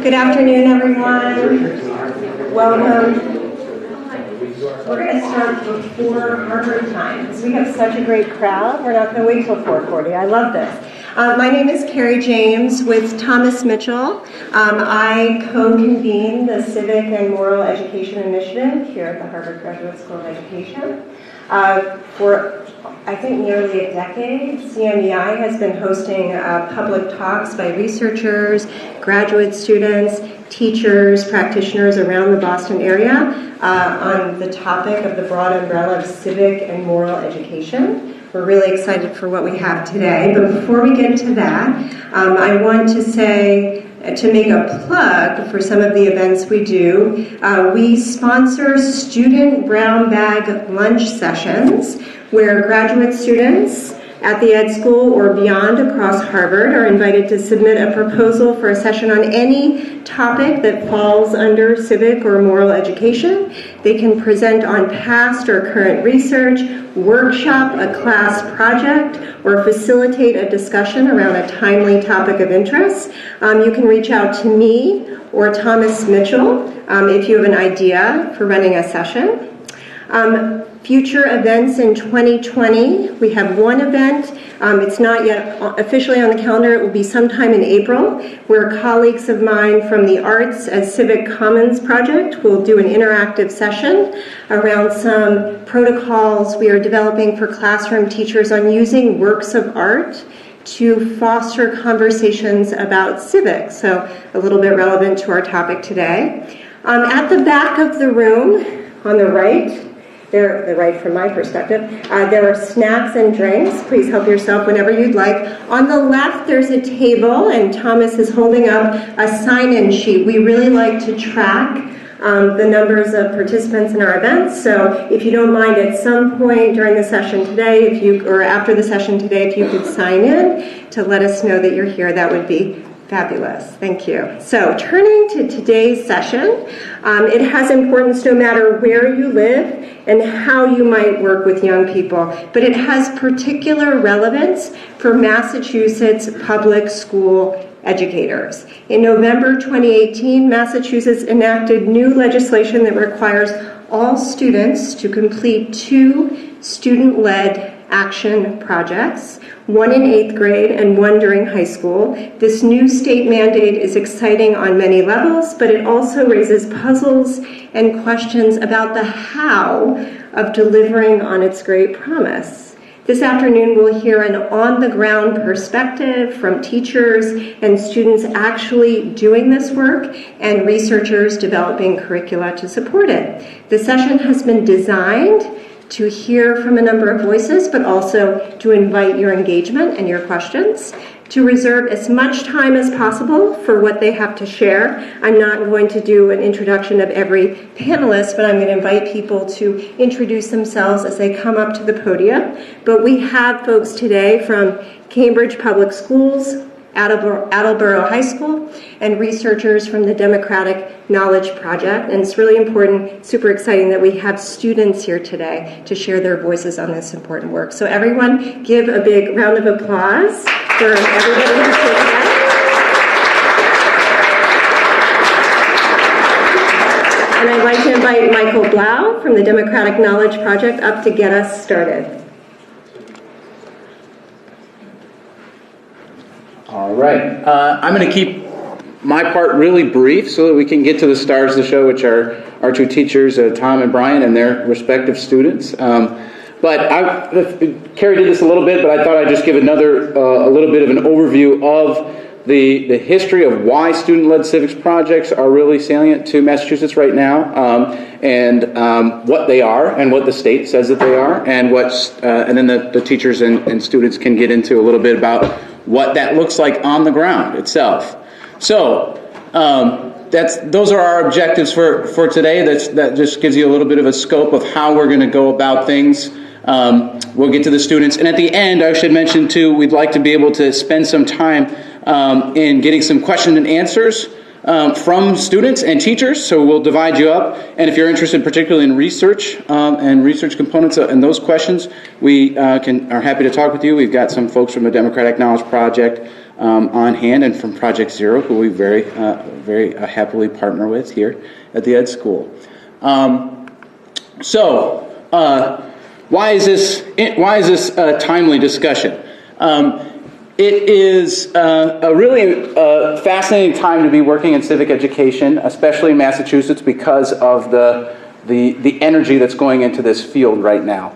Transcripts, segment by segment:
Good afternoon, everyone. Welcome. We're going to start before Harvard time because we have such a great crowd. We're not going to wait till 4:40. I love this. My name is Carrie James with Thomas Mitchell. I co-convene the Civic and Moral Education Initiative here at the Harvard Graduate School of Education. For I think nearly a decade, CMEI has been hosting public talks by researchers, graduate students, teachers, practitioners around the Boston area on the topic of the broad umbrella of civic and moral education. We're really excited for what we have today. But before we get to that, I want to say, to make a plug for some of the events we do, we sponsor student brown bag lunch sessions where graduate students at the Ed School or beyond across Harvard are invited to submit a proposal for a session on any topic that falls under civic or moral education. They can present on past or current research, workshop a class project, or facilitate a discussion around a timely topic of interest. You can reach out to me or Thomas Mitchell if you have an idea for running a session. Future events in 2020, we have one event. It's not yet officially on the calendar. It will be sometime in April, where colleagues of mine from the Arts as Civic Commons Project will do an interactive session around some protocols we are developing for classroom teachers on using works of art to foster conversations about civics, so a little bit relevant to our topic today. At the back of the room, on the right, the right from my perspective, there are snacks and drinks. Please help yourself whenever you'd like. On the left, there's a table, and Thomas is holding up a sign-in sheet. We really like to track the numbers of participants in our events, so if you don't mind, at some point during the session today, or after the session today, if you could sign in to let us know that you're here, that would be fabulous. Thank you. So turning to today's session, it has importance no matter where you live and how you might work with young people, but it has particular relevance for Massachusetts public school educators. In November 2018, Massachusetts enacted new legislation that requires all students to complete 2 student-led action projects, one in 8th grade and one during high school. This new state mandate is exciting on many levels, but it also raises puzzles and questions about the how of delivering on its great promise. This afternoon, we'll hear an on-the-ground perspective from teachers and students actually doing this work and researchers developing curricula to support it. The session has been designed to hear from a number of voices, but also to invite your engagement and your questions, to reserve as much time as possible for what they have to share. I'm not going to do an introduction of every panelist, but I'm going to invite people to introduce themselves as they come up to the podium. But we have folks today from Cambridge Public Schools, Attleboro High School, and researchers from the Democratic Knowledge Project. And it's really important, super exciting that we have students here today to share their voices on this important work. So everyone give a big round of applause for everybody who's here today. And I'd like to invite Michael Blau from the Democratic Knowledge Project up to get us started. All right. I'm going to keep my part really brief so that we can get to the stars of the show, which are our 2 teachers, Tom and Brian, and their respective students. Carrie did this a little bit, but I thought I'd just give a little bit of an overview of the history of why student-led civics projects are really salient to Massachusetts right now, and what they are, and what the state says that they are, and then the teachers and students can get into a little bit about what that looks like on the ground itself. So those are our objectives for today. That just gives you a little bit of a scope of how we're going to go about things. We'll get to the students. And at the end, I should mention, too, we'd like to be able to spend some time in getting some question and answers from students and teachers, so we'll divide you up. And if you're interested particularly in research and research components and those questions, we are happy to talk with you. We've got some folks from the Democratic Knowledge Project on hand, and from Project Zero, who we very happily partner with here at the Ed School. Why is this a timely discussion? It is a really fascinating time to be working in civic education, especially in Massachusetts, because of the energy that's going into this field right now.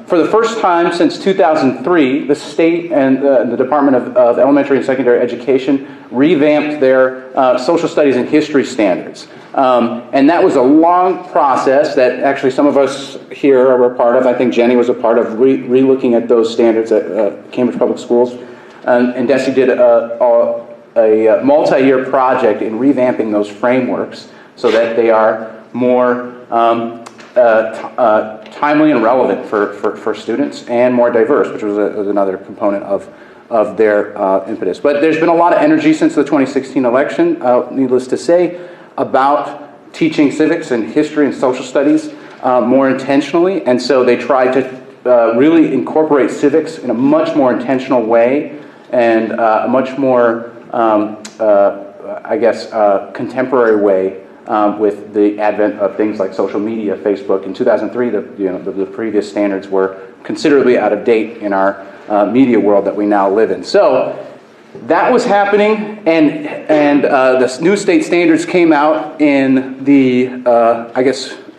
For the first time since 2003, the state and the Department of Elementary and Secondary Education revamped their social studies and history standards. And that was a long process that actually some of us here were a part of. I think Jenny was a part of re-looking at those standards at Cambridge Public Schools. And Desi did a multi-year project in revamping those frameworks so that they are more timely and relevant for students, and more diverse, which was another component of their impetus. But there's been a lot of energy since the 2016 election, needless to say, about teaching civics and history and social studies more intentionally, and so they tried to really incorporate civics in a much more intentional way and a much more, contemporary way with the advent of things like social media, Facebook. In 2003, the previous standards were considerably out of date in our media world that we now live in. So that was happening, and the new state standards came out in the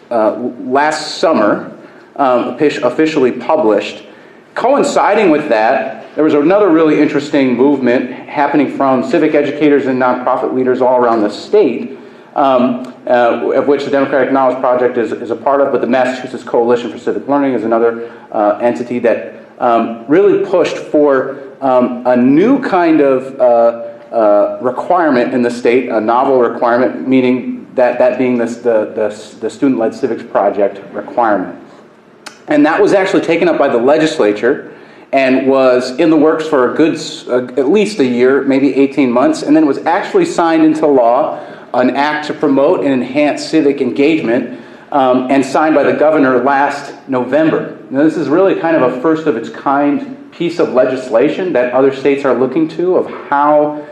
last summer, officially published. Coinciding with that, there was another really interesting movement happening from civic educators and nonprofit leaders all around the state, of which the Democratic Knowledge Project is a part of, but the Massachusetts Coalition for Civic Learning is another entity that really pushed for a new kind of requirement in the state, a novel requirement, meaning that being the student-led civics project requirement. And that was actually taken up by the legislature and was in the works for a good, at least a year, maybe 18 months, and then was actually signed into law, an act to promote and enhance civic engagement, and signed by the governor last November. Now, this is really kind of a first of its kind piece of legislation that other states are looking to, of how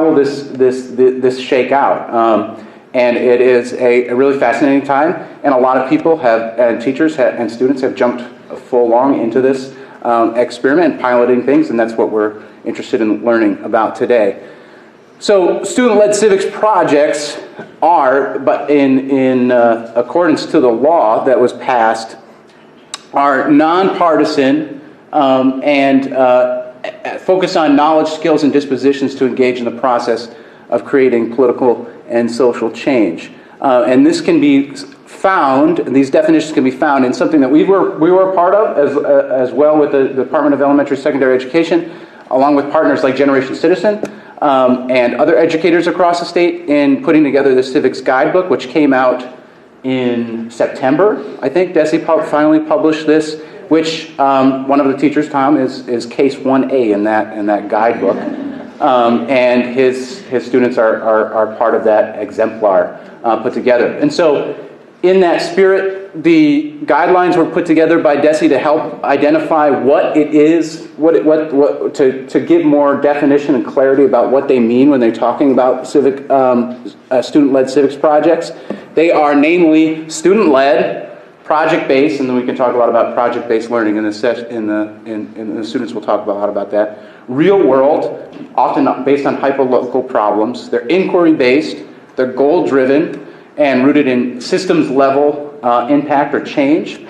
will this shake out. And it is a really fascinating time, and a lot of people and teachers and students have jumped full long into this experiment, piloting things, and that's what we're interested in learning about today. So student-led civics projects are, but in accordance to the law that was passed, are nonpartisan and focus on knowledge, skills, and dispositions to engage in the process of creating political and social change. And this can be found, these definitions can be found in something that we were a part of as well with the Department of Elementary and Secondary Education, along with partners like Generation Citizen and other educators across the state, in putting together the Civics Guidebook, which came out in September. I think Desi finally published this, which one of the teachers, Tom, is case 1A in that guidebook. And his students are part of that exemplar put together. And so in that spirit, the guidelines were put together by Desi to help identify what it is, to give more definition and clarity about what they mean when they're talking about civic student-led civics projects. They are namely student-led, project-based, and then we can talk a lot about project-based learning in the students will talk a lot about that. Real world, often based on hyperlocal problems. They're inquiry-based, they're goal-driven, and rooted in systems-level impact or change.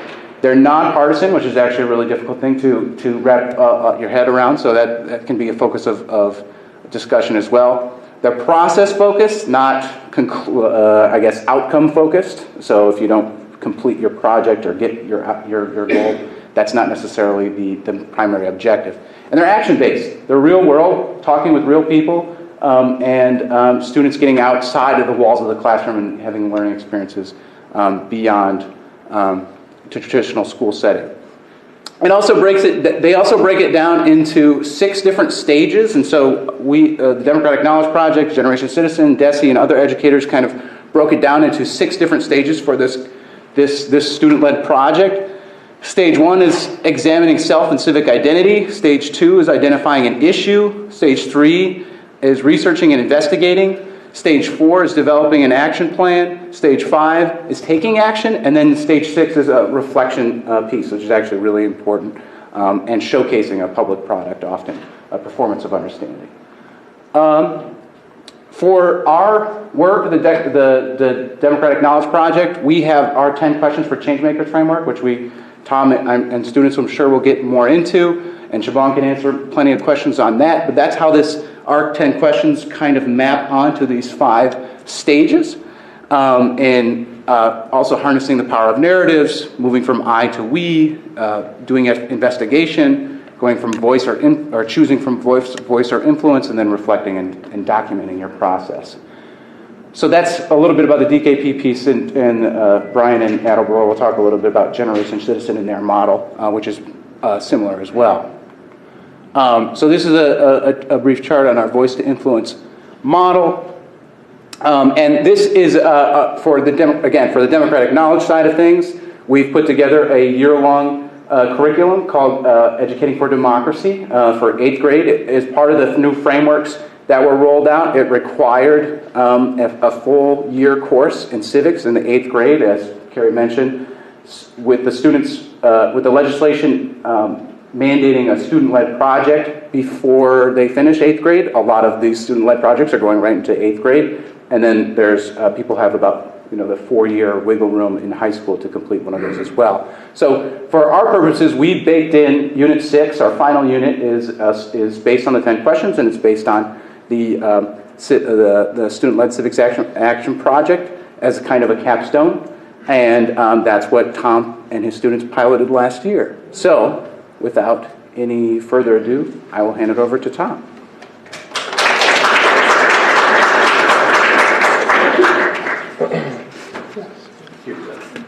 They're nonpartisan, which is actually a really difficult thing to wrap your head around, so that can be a focus of discussion as well. They're process-focused, not, outcome-focused. So if you don't complete your project or get your goal, that's not necessarily the primary objective. And they're action-based. They're real world, talking with real people, and students getting outside of the walls of the classroom and having learning experiences beyond to traditional school setting. They also break it down into 6 different stages, and so we, the Democratic Knowledge Project, Generation Citizen, Desi, and other educators kind of broke it down into 6 different stages for this student-led project. Stage 1 is examining self and civic identity. Stage 2 is identifying an issue. Stage 3 is researching and investigating. Stage 4 is developing an action plan. Stage 5 is taking action. And then Stage 6 is a reflection piece, which is actually really important, and showcasing a public product, often a performance of understanding. For our work, the Democratic Knowledge Project, we have our 10 questions for Changemakers framework, which Tom and students I'm sure will get more into, and Siobhan can answer plenty of questions on that. But that's how our 10 questions kind of map onto these 5 stages, and also harnessing the power of narratives, moving from I to we, doing an investigation, going from voice or choosing from voice or influence, and then reflecting and documenting your process. So that's a little bit about the DKP piece, and Brian and Attleboro will talk a little bit about Generation Citizen and their model, which is similar as well. So this is a brief chart on our voice to influence model. And this is, for the Democratic Knowledge side of things, we've put together a year-long curriculum called Educating for Democracy for 8th grade. As part of the new frameworks that were rolled out, it required a full year course in civics in the 8th grade, as Carrie mentioned, with the students, with the legislation mandating a student-led project before they finish 8th grade. A lot of these student-led projects are going right into 8th grade, and then there's people have about the 4-year wiggle room in high school to complete one of those as well. So for our purposes, we baked in Unit 6. Our final unit is based on the 10 questions, and it's based on the Student-Led Civics Action Project as kind of a capstone. And that's what Tom and his students piloted last year. So without any further ado, I will hand it over to Tom.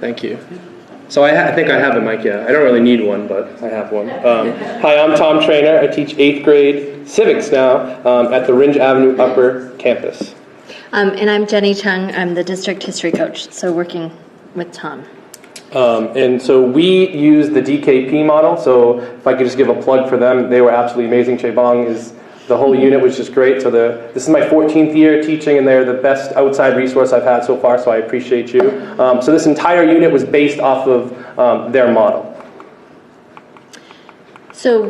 Thank you. So I think I have a mic, yeah. I don't really need one, but I have one. Hi, I'm Tom Trainer. I teach 8th grade civics now at the Ringe Avenue Upper campus. And I'm Jenny Chung. I'm the district history coach, so working with Tom. And so we use the DKP model. So if I could just give a plug for them, they were absolutely amazing. The whole unit was just great. So this is my 14th year teaching, and they're the best outside resource I've had so far, so I appreciate you. So this entire unit was based off of their model. So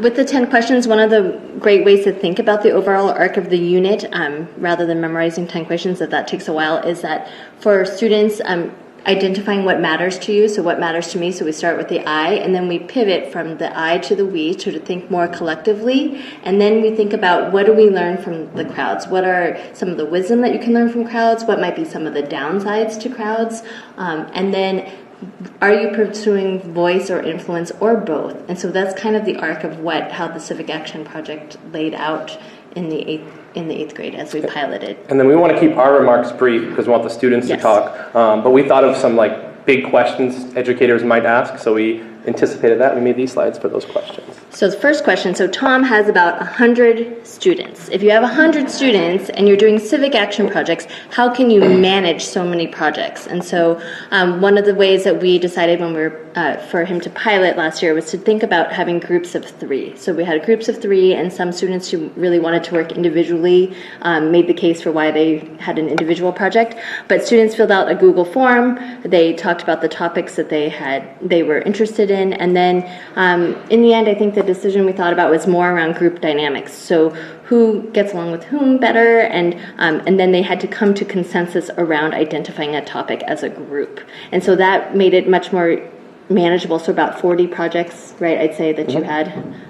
with the 10 questions, one of the great ways to think about the overall arc of the unit, rather than memorizing 10 questions, that takes a while, is that for students, identifying what matters to you, so what matters to me, so we start with the I, and then we pivot from the I to the we, to think more collectively, and then we think about what do we learn from the crowds, what are some of the wisdom that you can learn from crowds, what might be some of the downsides to crowds, and then are you pursuing voice or influence or both? And so that's kind of the arc of how the Civic Action Project laid out in the 8th grade as we piloted. And then we want to keep our remarks brief because we want the students to talk. But we thought of some big questions educators might ask, so we anticipated that. We made these slides for those questions. So the first question, so Tom has about 100 students. If you have 100 students and you're doing civic action projects, how can you manage so many projects? And so one of the ways that we decided when we were for him to pilot last year was to think about having groups of 3. So we had groups of 3, and some students who really wanted to work individually made the case for why they had an individual project. But students filled out a Google form. They talked about the topics that they were interested in, and then in the end, I think the decision we thought about was more around group dynamics. So who gets along with whom better, and then they had to come to consensus around identifying a topic as a group. And so that made it much more manageable. So about 40 projects, right, I'd say that you had.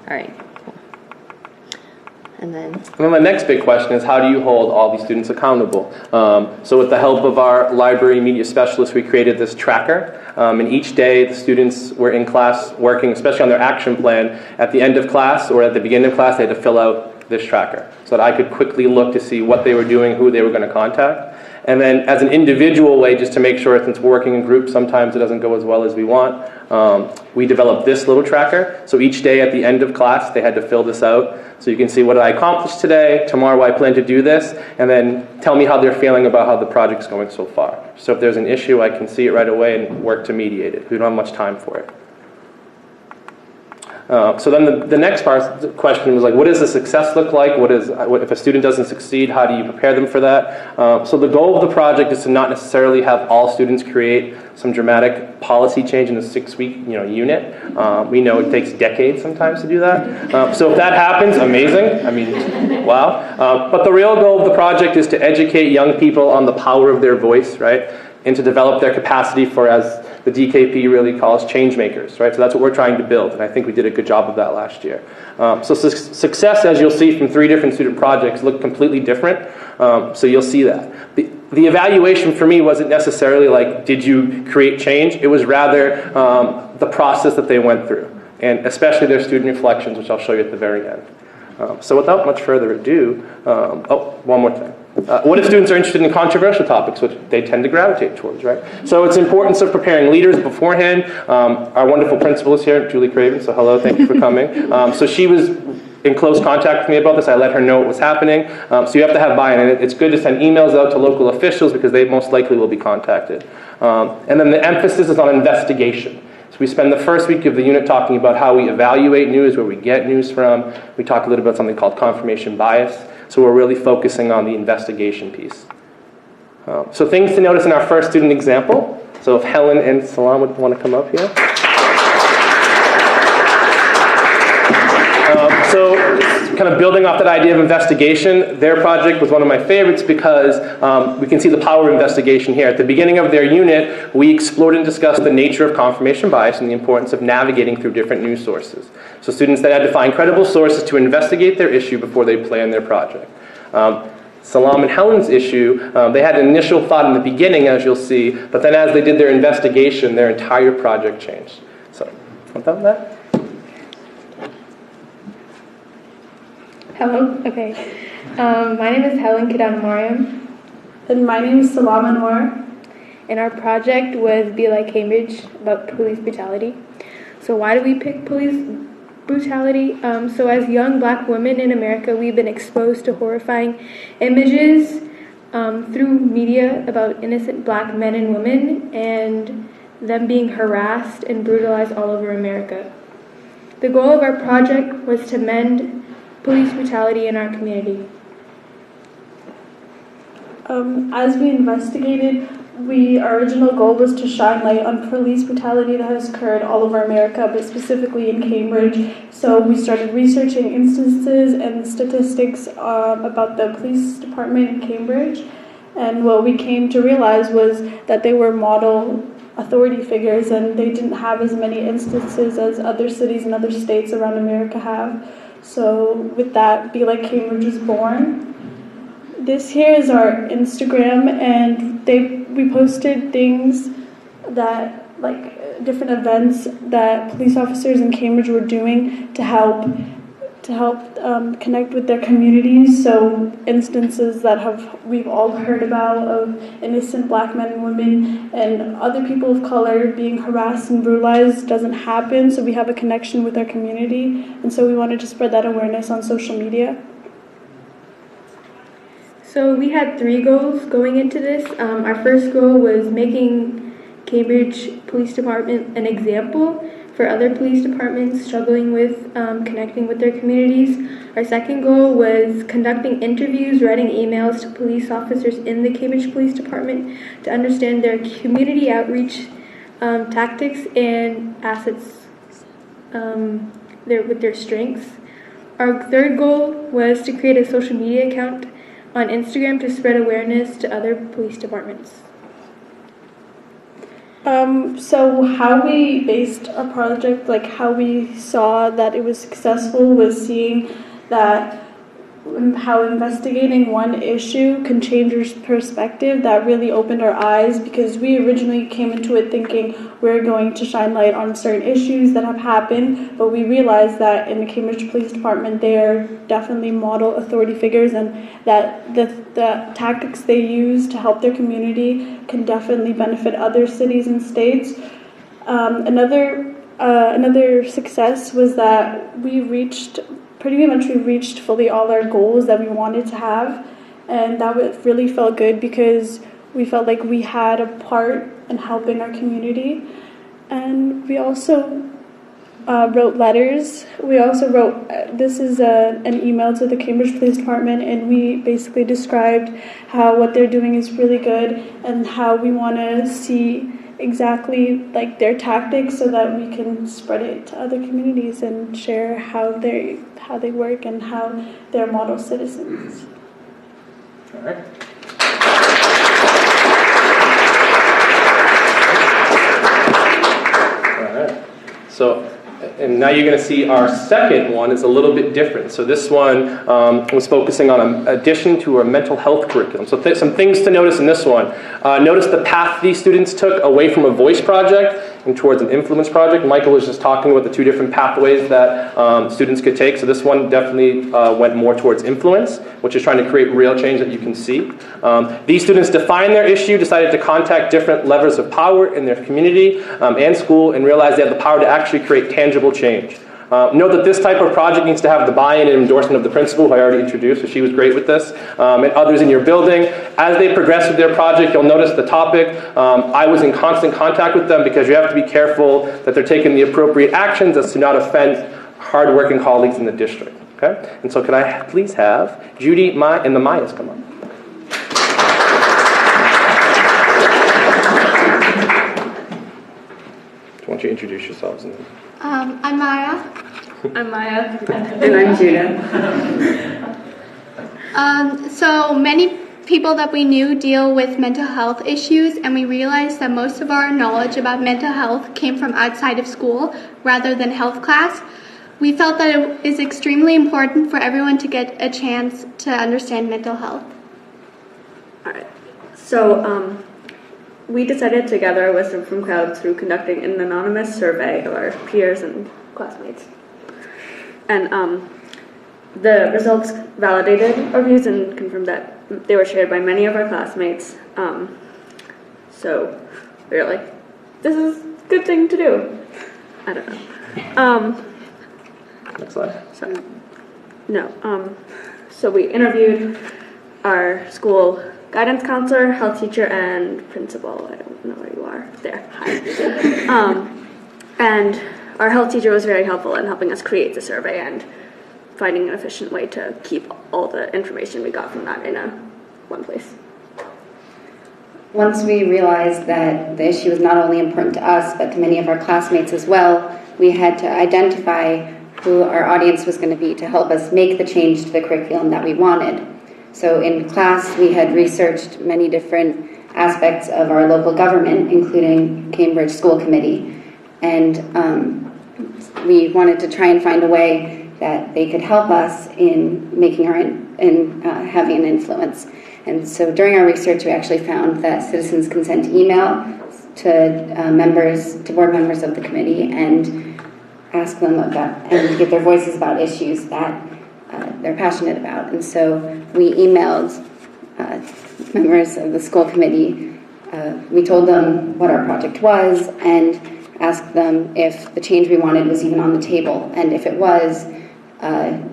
All right. And then So then the next part of the question was like, what does the success look like? What if a student doesn't succeed? How do you prepare them for that? So the goal of the project is to not necessarily have all students create some dramatic policy change in a 6-week unit. We know it takes decades sometimes to do that. So if that happens, amazing. I mean, wow. But the real goal of the project is to educate young people on the power of their voice, right? And to develop their capacity for, as the DKP really calls, change makers, right? So that's what we're trying to build, and I think we did a good job of that last year. So success, as you'll see from 3 different student projects, look completely different. So you'll see that. The evaluation for me wasn't necessarily like, did you create change? It was rather the process that they went through, and especially their student reflections, which I'll show you at the very end. So without much further ado, one more thing. What if students are interested in controversial topics, which they tend to gravitate towards, right? So it's importance of preparing leaders beforehand. Our wonderful principal is here, Julie Craven, so hello, thank you for coming. So she was in close contact with me about this. I let her know what was happening. So you have to have buy-in, and it's good to send emails out to local officials because they most likely will be contacted. And then the emphasis is on investigation. So we spend the first week of the unit talking about how we evaluate news, where we get news from. We talk a little about something called confirmation bias. So we're really focusing on the investigation piece. So things to notice in our first student example. So if Helen and Salam would want to come up here. So kind of building off that idea of investigation, their project was one of my favorites because we can see the power of investigation here. At the beginning of their unit, we explored and discussed the nature of confirmation bias and the importance of navigating through different news sources. So students then had to find credible sources to investigate their issue before they plan their project. Salam and Helen's issue, they had an initial thought in the beginning, as you'll see, but then as they did their investigation, their entire project changed. So, without that? Hello. Okay. My name is Helen Kidan Mariam. And my name is Salam Anwar. And our project was Be Like Cambridge, about police brutality. So why do we pick police brutality? So as young black women in America, we've been exposed to horrifying images through media about innocent black men and women and them being harassed and brutalized all over America. The goal of our project was to mend police brutality in our community. As we investigated, our original goal was to shine light on police brutality that has occurred all over America, but specifically in Cambridge. So we started researching instances and statistics about the police department in Cambridge. And what we came to realize was that they were model authority figures and they didn't have as many instances as other cities and other states around America have. So with that, Be Like Cambridge was born. This here is our Instagram, and we posted things that, like, different events that police officers in Cambridge were doing to help connect with their communities. So instances that we've all heard about of innocent black men and women and other people of color being harassed and brutalized doesn't happen. So we have a connection with our community, and so we wanted to spread that awareness on social media. So we had 3 goals going into this. Our first goal was making Cambridge Police Department an example for other police departments struggling with connecting with their communities. Our second goal was conducting interviews, writing emails to police officers in the Cambridge Police Department to understand their community outreach tactics and assets with their strengths. Our third goal was to create a social media account on Instagram to spread awareness to other police departments. So how we based our project, like how we saw that it was successful, was seeing that how investigating one issue can change your perspective. That really opened our eyes, because we originally came into it thinking we're going to shine light on certain issues that have happened, but we realized that in the Cambridge Police Department they are definitely model authority figures, and that the tactics they use to help their community can definitely benefit other cities and states. Another success was that we reached fully all our goals that we wanted to have, and that really felt good because we felt like we had a part in helping our community. And we also wrote letters. We also wrote, this is an email to the Cambridge Police Department, and we basically described how what they're doing is really good and how we want to see exactly like their tactics so that we can spread it to other communities and share how they work and how they're model citizens. All right. So, and now you're going to see our second one is a little bit different. So this one was focusing on an addition to our mental health curriculum. So some things to notice in this one. Notice the path these students took away from a voice project and towards an influence project. Michael was just talking about the two different pathways that students could take. So this one definitely went more towards influence, which is trying to create real change that you can see. These students defined their issue, decided to contact different levers of power in their community and school, and realized they have the power to actually create tangible change. Note that this type of project needs to have the buy-in and endorsement of the principal, who I already introduced, so she was great with this, and others in your building. As they progress with their project, you'll notice the topic. I was in constant contact with them because you have to be careful that they're taking the appropriate actions as to not offend hard-working colleagues in the district. Okay? And so could I please have Judy, and the Mayas come up? Why don't you introduce yourselves? I'm Maya. I'm Maya. And I'm Judah. So many people that we knew deal with mental health issues, and we realized that most of our knowledge about mental health came from outside of school rather than health class. We felt that it is extremely important for everyone to get a chance to understand mental health. All right. So we decided together with some from crowd through conducting an anonymous survey of our peers and classmates. And the results validated our views and confirmed that they were shared by many of our classmates. So we were like, this is a good thing to do. I don't know. Next slide. Sorry. No. So we interviewed our school guidance counselor, health teacher, and principal. I don't know where you are. There. Hi. And our health teacher was very helpful in helping us create the survey and finding an efficient way to keep all the information we got from that in one place. Once we realized that the issue was not only important to us, but to many of our classmates as well, we had to identify who our audience was going to be to help us make the change to the curriculum that we wanted. So in class, we had researched many different aspects of our local government, including Cambridge School Committee, and we wanted to try and find a way that they could help us in making having an influence. And so during our research, we actually found that citizens can send email to board members of the committee and ask them about and give their voices about issues that they're passionate about. And so we emailed members of the school committee. We told them what our project was and asked them if the change we wanted was even on the table, and if it was,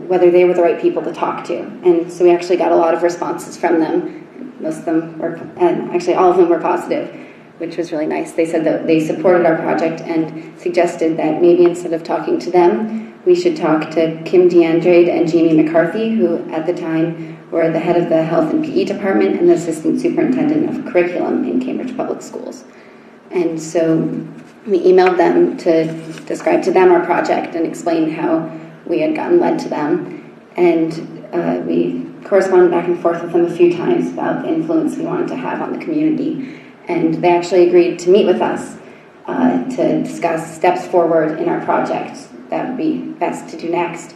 whether they were the right people to talk to. And so we actually got a lot of responses from them. Most of them were, and actually all of them were positive, which was really nice. They said that they supported our project and suggested that maybe instead of talking to them, we should talk to Kim DeAndrade and Jamie McCarthy, who at the time were the head of the Health and PE Department and the Assistant Superintendent of Curriculum in Cambridge Public Schools. And so we emailed them to describe to them our project and explain how we had gotten led to them. And we corresponded back and forth with them a few times about the influence we wanted to have on the community. And they actually agreed to meet with us to discuss steps forward in our project that would be best to do next.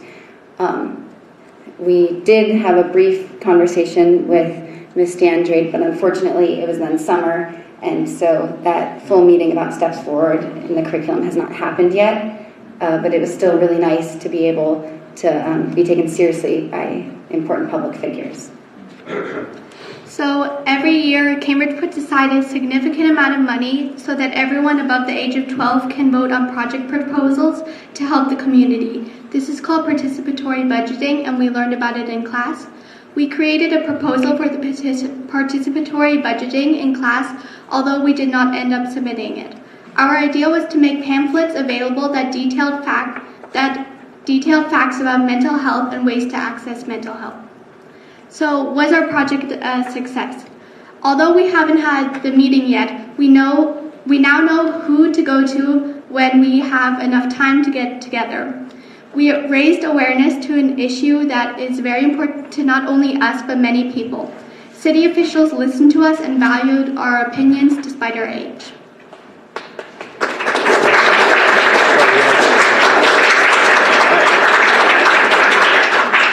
We did have a brief conversation with Ms. DeAndrade, but unfortunately it was then summer, and so that full meeting about steps forward in the curriculum has not happened yet, but it was still really nice to be able to be taken seriously by important public figures. So every year, Cambridge puts aside a significant amount of money so that everyone above the age of 12 can vote on project proposals to help the community. This is called participatory budgeting, and we learned about it in class. We created a proposal for the participatory budgeting in class, although we did not end up submitting it. Our idea was to make pamphlets available that detailed facts about mental health and ways to access mental health. So, was our project a success? Although we haven't had the meeting yet, we now know who to go to when we have enough time to get together. We raised awareness to an issue that is very important to not only us but many people. City officials listened to us and valued our opinions despite our age.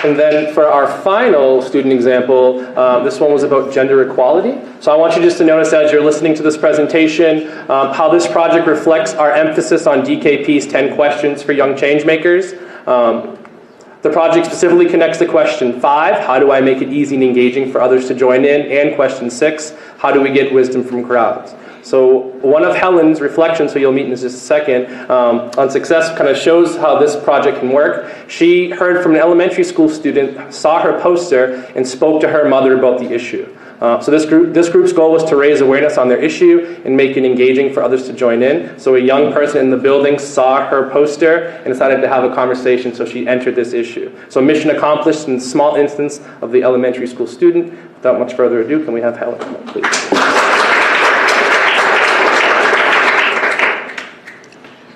And then for our final student example, this one was about gender equality. So I want you just to notice as you're listening to this presentation how this project reflects our emphasis on DKP's 10 questions for young change makers. The project specifically connects to question 5, how do I make it easy and engaging for others to join in, and question 6, how do we get wisdom from crowds? So one of Helen's reflections, who you'll meet in just a second, on success kind of shows how this project can work. She heard from an elementary school student, saw her poster, and spoke to her mother about the issue. So this group's goal was to raise awareness on their issue and make it engaging for others to join in. So a young person in the building saw her poster and decided to have a conversation, so she entered this issue. So mission accomplished in a small instance of the elementary school student. Without much further ado, can we have Helen come up, please?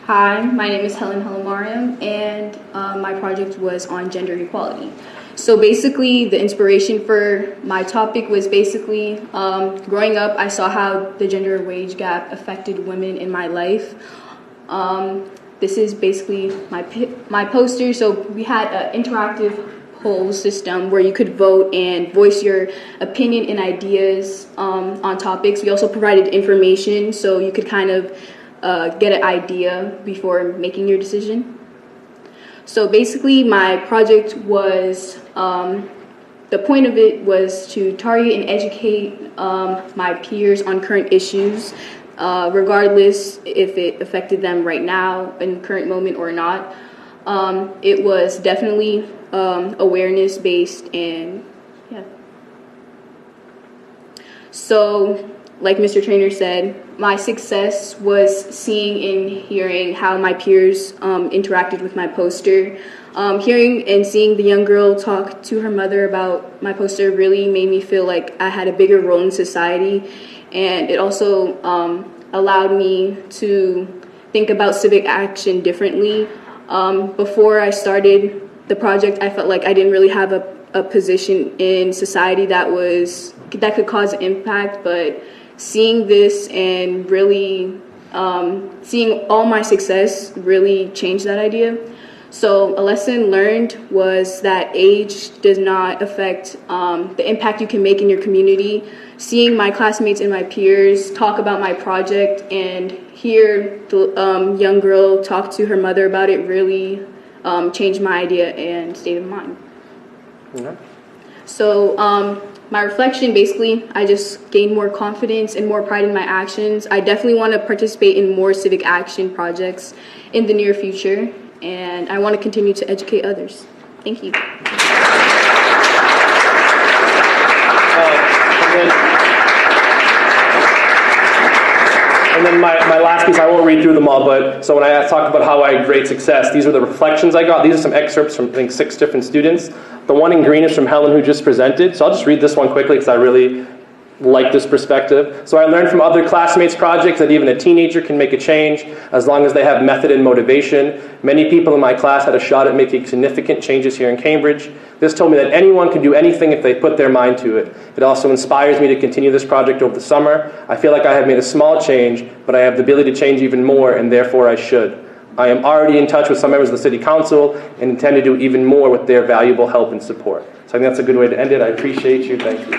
Hi, my name is Helen Halamariam, and my project was on gender equality. So basically, the inspiration for my topic was basically growing up, I saw how the gender wage gap affected women in my life. This is basically my poster. So we had an interactive poll system where you could vote and voice your opinion and ideas on topics. We also provided information so you could kind of get an idea before making your decision. So basically my project was, the point of it was to target and educate my peers on current issues, regardless if it affected them right now in the current moment or not. It was definitely awareness based, and yeah. So like Mr. Trainer said, my success was seeing and hearing how my peers interacted with my poster. Hearing and seeing the young girl talk to her mother about my poster really made me feel like I had a bigger role in society, and it also allowed me to think about civic action differently. Before I started the project, I felt like I didn't really have a position in society that could cause an impact, but seeing this and really seeing all my success really changed that idea. So a lesson learned was that age does not affect the impact you can make in your community. Seeing my classmates and my peers talk about my project and hear the young girl talk to her mother about it really changed my idea and state of mind. Mm-hmm. So my reflection, basically, I just gained more confidence and more pride in my actions. I definitely want to participate in more civic action projects in the near future, and I want to continue to educate others. Thank you. And then my last piece, I won't read through them all, but so when I talk about how I had great success, these are the reflections I got. These are some excerpts from, I think, 6 different students. The one in green is from Helen, who just presented. So I'll just read this one quickly because I really like this perspective. So I learned from other classmates' projects that even a teenager can make a change as long as they have method and motivation. Many people in my class had a shot at making significant changes here in Cambridge. This told me that anyone can do anything if they put their mind to it. It also inspires me to continue this project over the summer. I feel like I have made a small change, but I have the ability to change even more, and therefore I should. I am already in touch with some members of the City Council and intend to do even more with their valuable help and support. So I think that's a good way to end it. I appreciate you. Thank you.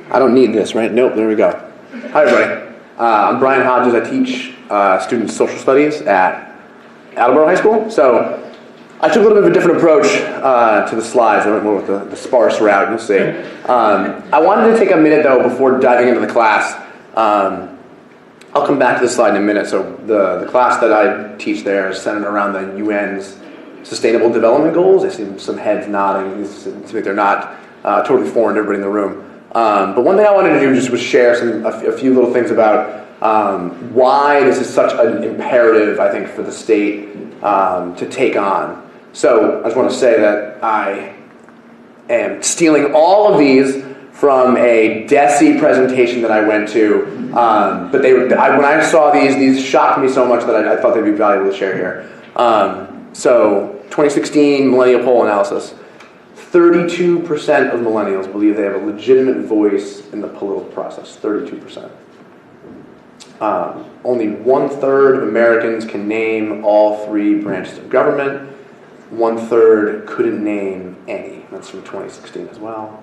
I don't need this, right? Nope, there we go. Hi, everybody. I'm Brian Hodges. I teach students social studies at Attleboro High School. So I took a little bit of a different approach to the slides. I went more with the sparse route, you'll see. I wanted to take a minute, though, before diving into the class. I'll come back to this slide in a minute. So the class that I teach there is centered around the UN's Sustainable Development Goals. I see some heads nodding. It seems like they're not totally foreign to everybody in the room. But one thing I wanted to do just was share a few little things about why this is such an imperative, I think, for the state to take on. So I just want to say that I am stealing all of these from a DESE presentation that I went to. But when I saw these shocked me so much that I thought they'd be valuable to share here. So 2016 Millennial Poll analysis. 32% of millennials believe they have a legitimate voice in the political process. 32%. Only 1/3 of Americans can name all 3 branches of government. 1/3 couldn't name any. That's from 2016 as well.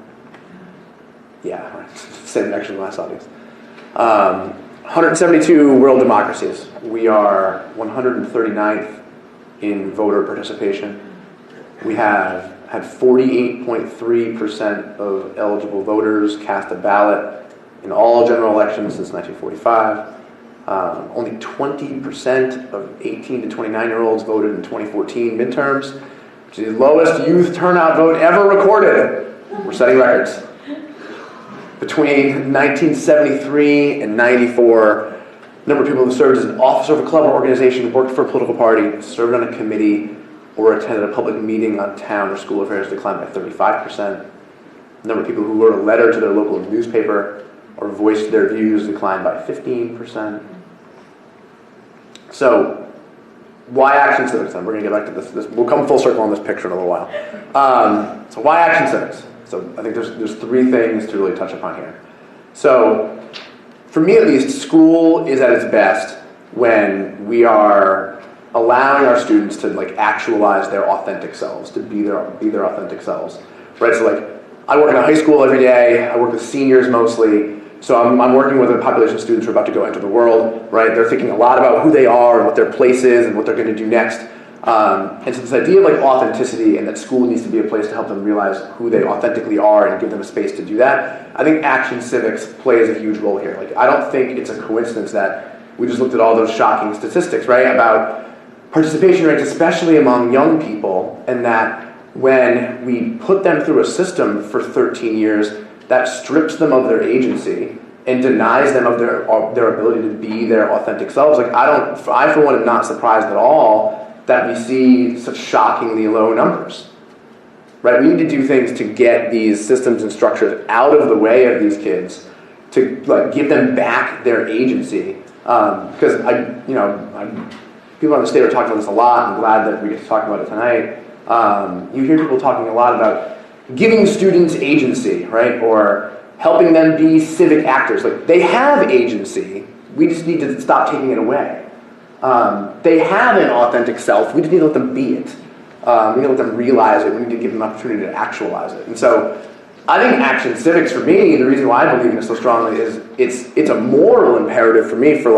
Yeah, right. Same actually when I saw these. 172 world democracies. We are 139th in voter participation. We have had 48.3% of eligible voters cast a ballot in all general elections since 1945. Only 20% of 18 to 29-year-olds voted in 2014 midterms, which is the lowest youth turnout vote ever recorded. We're setting records. Between 1973 and 94, the number of people who served as an officer of a club or organization, worked for a political party, served on a committee, or attended a public meeting on town or school affairs declined by 35%. The number of people who wrote a letter to their local newspaper or voiced their views declined by 15%. So, why Action Civics? We're going to get back to this. We'll come full circle on this picture in a little while. So why Action Civics? So I think there's 3 things to really touch upon here. So, for me at least, school is at its best when we are allowing our students to actualize their authentic selves, to be their authentic selves, right? So I work in a high school every day. I work with seniors mostly. So I'm working with a population of students who are about to go enter the world, right? They're thinking a lot about who they are and what their place is and what they're going to do next. And so this idea of authenticity and that school needs to be a place to help them realize who they authentically are and give them a space to do that, I think Action Civics plays a huge role here. I don't think it's a coincidence that we just looked at all those shocking statistics, right, about participation rates, especially among young people, and that when we put them through a system for 13 years, that strips them of their agency and denies them of their ability to be their authentic selves. I for one am not surprised at all that we see such shockingly low numbers. Right? We need to do things to get these systems and structures out of the way of these kids to give them back their agency. Because people on the state are talking about this a lot. I'm glad that we get to talk about it tonight. You hear people talking a lot about giving students agency, right? Or helping them be civic actors. They have agency. We just need to stop taking it away. They have an authentic self. We just need to let them be it. We need to let them realize it. We need to give them an opportunity to actualize it. And so I think Action Civics, for me, the reason why I believe in it so strongly is it's a moral imperative for me for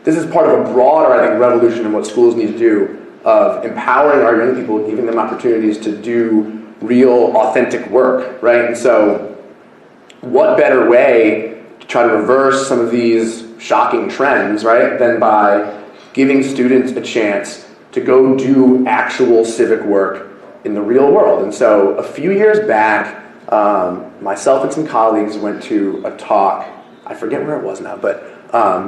this is part of a broader, I think, revolution in what schools need to do of empowering our young people, giving them opportunities to do real, authentic work, right? And so what better way to try to reverse some of these shocking trends, right, than by giving students a chance to go do actual civic work in the real world. And so a few years back, myself and some colleagues went to a talk, I forget where it was now, but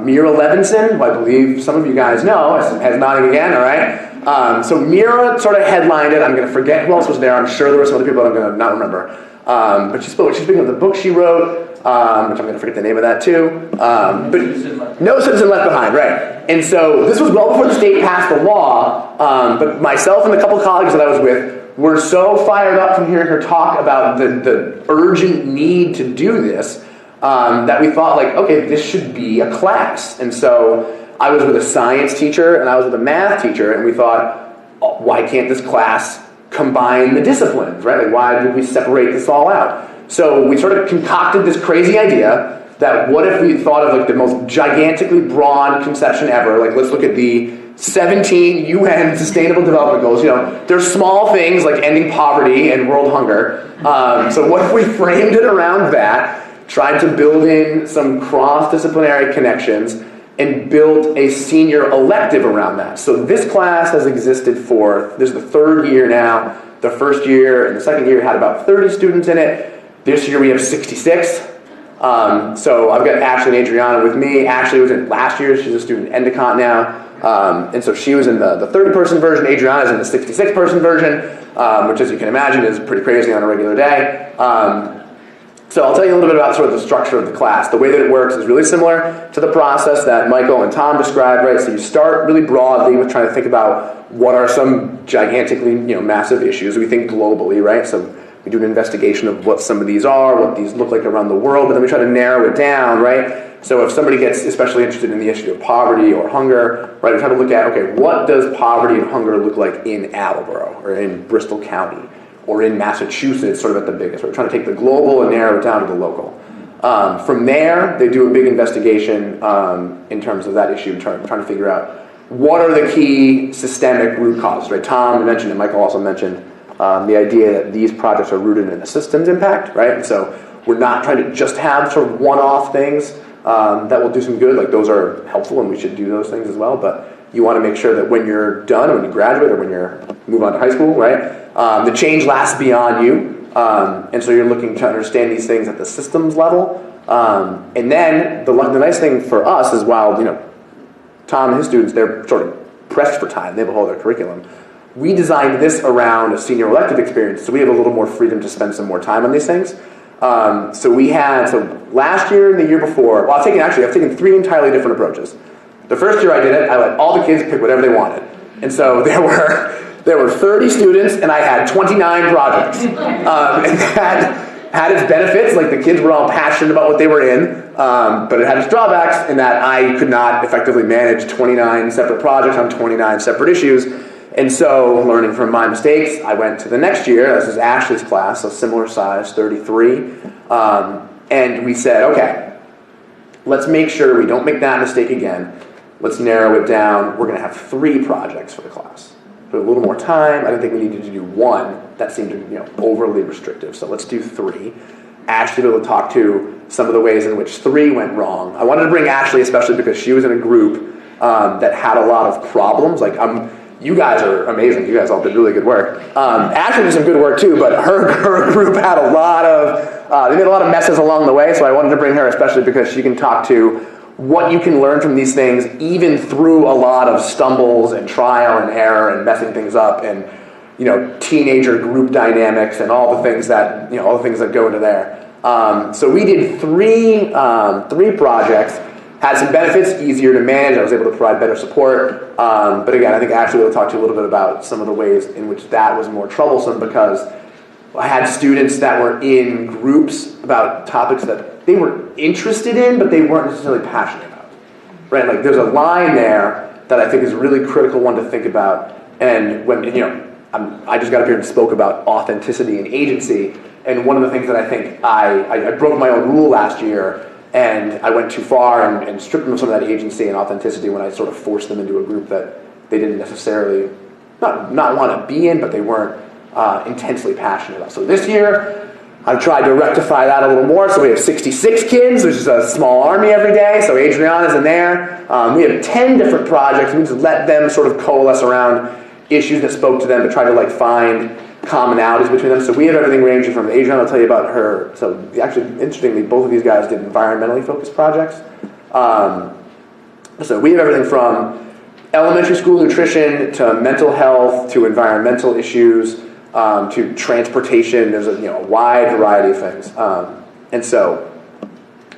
Mira Levinson, who I believe some of you guys know, has nodding again, all right? So Mira sort of headlined it. I'm going to forget who else was there. I'm sure there were some other people that I'm going to not remember. But she's speaking of the book she wrote, which I'm going to forget the name of that too. But No Citizen Left Behind, right. And so this was well before the state passed the law, but myself and a couple colleagues that I was with were so fired up from hearing her talk about the urgent need to do this that we thought, okay, this should be a class. And so I was with a science teacher and I was with a math teacher, and we thought, why can't this class combine the disciplines, right? Why did we separate this all out? So we sort of concocted this crazy idea that what if we thought of the most gigantically broad conception ever, let's look at the 17 UN Sustainable Development Goals. There's small things like ending poverty and world hunger. So what if we framed it around that, tried to build in some cross-disciplinary connections, and built a senior elective around that. So this class has existed this is the third year now. The first year and the second year had about 30 students in it. This year we have 66. So I've got Ashley and Adriana with me. Ashley was in last year. She's a student at Endicott now. And so she was in the 30-person version. Adriana's in the 66-person version, which, as you can imagine, is pretty crazy on a regular day. So I'll tell you a little bit about sort of the structure of the class. The way that it works is really similar to the process that Michael and Tom described, right? So you start really broadly with trying to think about what are some gigantically, massive issues we think globally, right? So we do an investigation of what some of these are, what these look like around the world, but then we try to narrow it down, right? So if somebody gets especially interested in the issue of poverty or hunger, right, we try to look at, okay, what does poverty and hunger look like in Attleboro or in Bristol County or in Massachusetts, sort of at the biggest. We're trying to take the global and narrow it down to the local. From there, they do a big investigation in terms of that issue, trying to figure out what are the key systemic root causes, right? Tom mentioned and Michael also mentioned the idea that these projects are rooted in a systems impact, right? And so we're not trying to just have sort of one-off things that will do some good. Like those are helpful and we should do those things as well, but you want to make sure that when you're done, when you graduate or when you're move on to high school, right, the change lasts beyond you. And so you're looking to understand these things at the systems level. And then the nice thing for us is while, Tom and his students, they're sort of pressed for time. They have a whole other curriculum. We designed this around a senior elective experience, so we have a little more freedom to spend some more time on these things. So last year and the year before, well, I've taken 3 entirely different approaches. The first year I did it, I let all the kids pick whatever they wanted. And so there were 30 students and I had 29 projects. And that had its benefits, like the kids were all passionate about what they were in, but it had its drawbacks in that I could not effectively manage 29 separate projects on 29 separate issues. And so, learning from my mistakes, I went to the next year. This is Ashley's class, so similar size, 33. And we said, okay, let's make sure we don't make that mistake again. Let's narrow it down. We're going to have 3 projects for the class. So a little more time. I didn't think we needed to do 1. That seemed overly restrictive. So let's do 3. Ashley will talk to some of the ways in which 3 went wrong. I wanted to bring Ashley especially because she was in a group that had a lot of problems. You guys are amazing. You guys all did really good work. Ashley did some good work too, but her group had a lot of, they made a lot of messes along the way, so I wanted to bring her especially because she can talk to what you can learn from these things, even through a lot of stumbles and trial and error and messing things up and, teenager group dynamics and all the things that, go into there. So we did 3 projects. Had some benefits, easier to manage. I was able to provide better support. But again, I think Ashley will talk to you a little bit about some of the ways in which that was more troublesome because I had students that were in groups about topics that they were interested in, but they weren't necessarily passionate about. Right? Like there's a line there that I think is a really critical one to think about. And when, I just got up here and spoke about authenticity and agency. And one of the things that I think I broke my own rule last year. And I went too far and stripped them of some of that agency and authenticity when I sort of forced them into a group that they didn't necessarily not want to be in, but they weren't intensely passionate about. So this year, I've tried to rectify that a little more. So we have 66 kids, which is a small army every day. So Adriana's in there. We have 10 different projects. We just let them sort of coalesce around issues that spoke to them, but try to find commonalities between them. So we have everything ranging from Adriana will tell you about her. So actually, interestingly, both of these guys did environmentally focused projects. So we have everything from elementary school nutrition to mental health to environmental issues to transportation. There's a wide variety of things. And so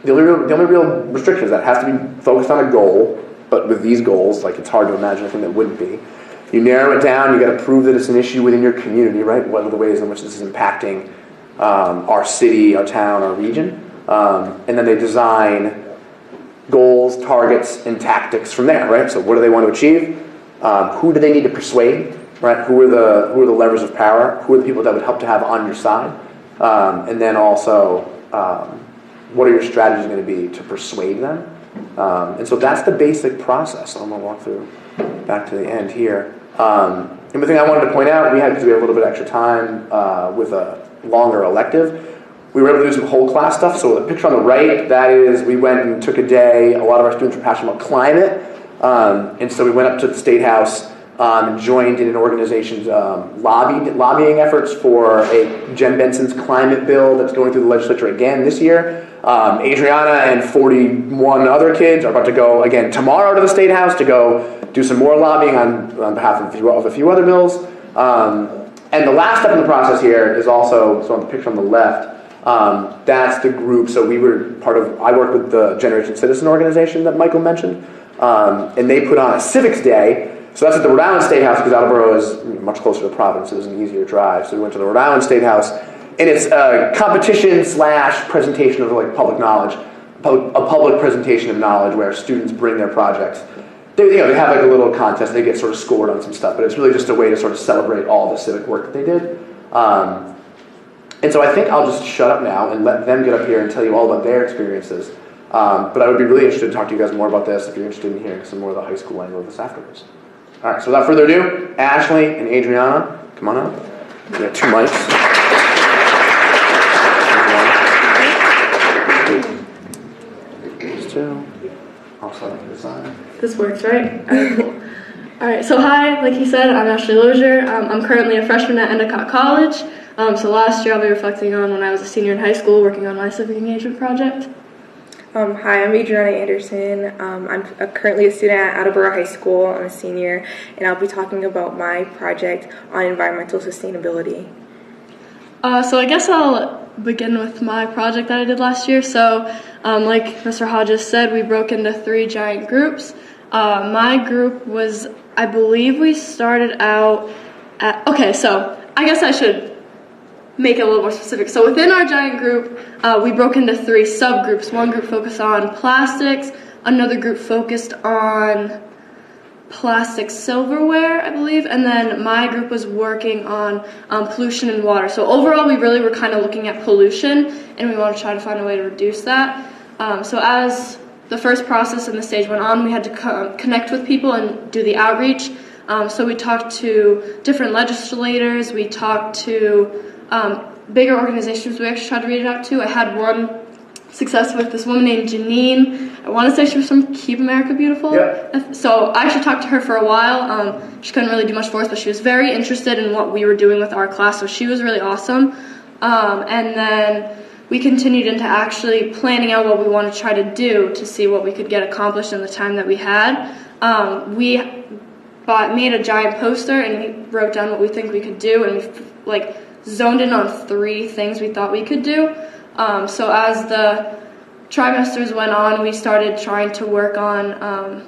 the only real restriction is that it has to be focused on a goal. But with these goals, it's hard to imagine anything that wouldn't be. You narrow it down, you got to prove that it's an issue within your community, right? What are the ways in which this is impacting our city, our town, our region? And then they design goals, targets, and tactics from there, right? So what do they want to achieve? Who do they need to persuade, right? Who are the levers of power? Who are the people that would help to have on your side? And then also, what are your strategies going to be to persuade them? And so that's the basic process. I'm going to walk through back to the end here. And the thing I wanted to point out, because we had a little bit extra time with a longer elective, we were able to do some whole class stuff. So the picture on the right, that is, we went and took a day. A lot of our students were passionate about climate. And so we went up to the State House and joined in an organization's lobbying efforts for a Jen Benson's climate bill that's going through the legislature again this year. Adriana and 41 other kids are about to go again tomorrow to the State House to go do some more lobbying on behalf of a few other bills. And the last step in the process here is also, so on the picture on the left, that's the group. So we were I worked with the Generation Citizen organization that Michael mentioned, and they put on a Civics Day. So that's at the Rhode Island State House because Attleboro is much closer to Providence. It was an easier drive. So we went to the Rhode Island State House, and it's a competition / presentation of like public knowledge, a public presentation of knowledge where students bring their projects. They have like a little contest. They get sort of scored on some stuff, but it's really just a way to sort of celebrate all the civic work that they did. And so I think I'll just shut up now and let them get up here and tell you all about their experiences. But I would be really interested to talk to you guys more about this if you're interested in hearing some more of the high school angle of this afterwards. All right, so without further ado, Ashley and Adriana, come on up. We got 2 mics. There's 2. Also on the side. This works, right? All right, cool. All right, so hi, like he said, I'm Ashley Lozier. I'm currently a freshman at Endicott College. So last year I'll be reflecting on when I was a senior in high school working on my civic engagement project. Hi, I'm Adriana Anderson. I'm currently a student at Attleboro High School. I'm a senior, and I'll be talking about my project on environmental sustainability. So I guess I'll begin with my project that I did last year. So like Mr. Hodges said, we broke into 3 giant groups. My group was, I believe we started out at, okay, so I guess I should make it a little more specific. So within our giant group, we broke into 3 subgroups. One group focused on plastics, another group focused on plastic silverware, I believe, and then my group was working on pollution in water. So overall, we really were kind of looking at pollution, and we want to try to find a way to reduce that. So as the first process in the stage went on, we had to connect with people and do the outreach. So we talked to different legislators, we talked to bigger organizations we actually tried to reach out to. I had one success with this woman named Janine. I want to say she was from Keep America Beautiful. Yeah. So I actually talked to her for a while. She couldn't really do much for us, but she was very interested in what we were doing with our class, so she was really awesome. And then we continued into actually planning out what we want to try to do to see what we could get accomplished in the time that we had. We made a giant poster and we wrote down what we think we could do, and we zoned in on 3 things we thought we could do. So as the trimesters went on, we started trying to work on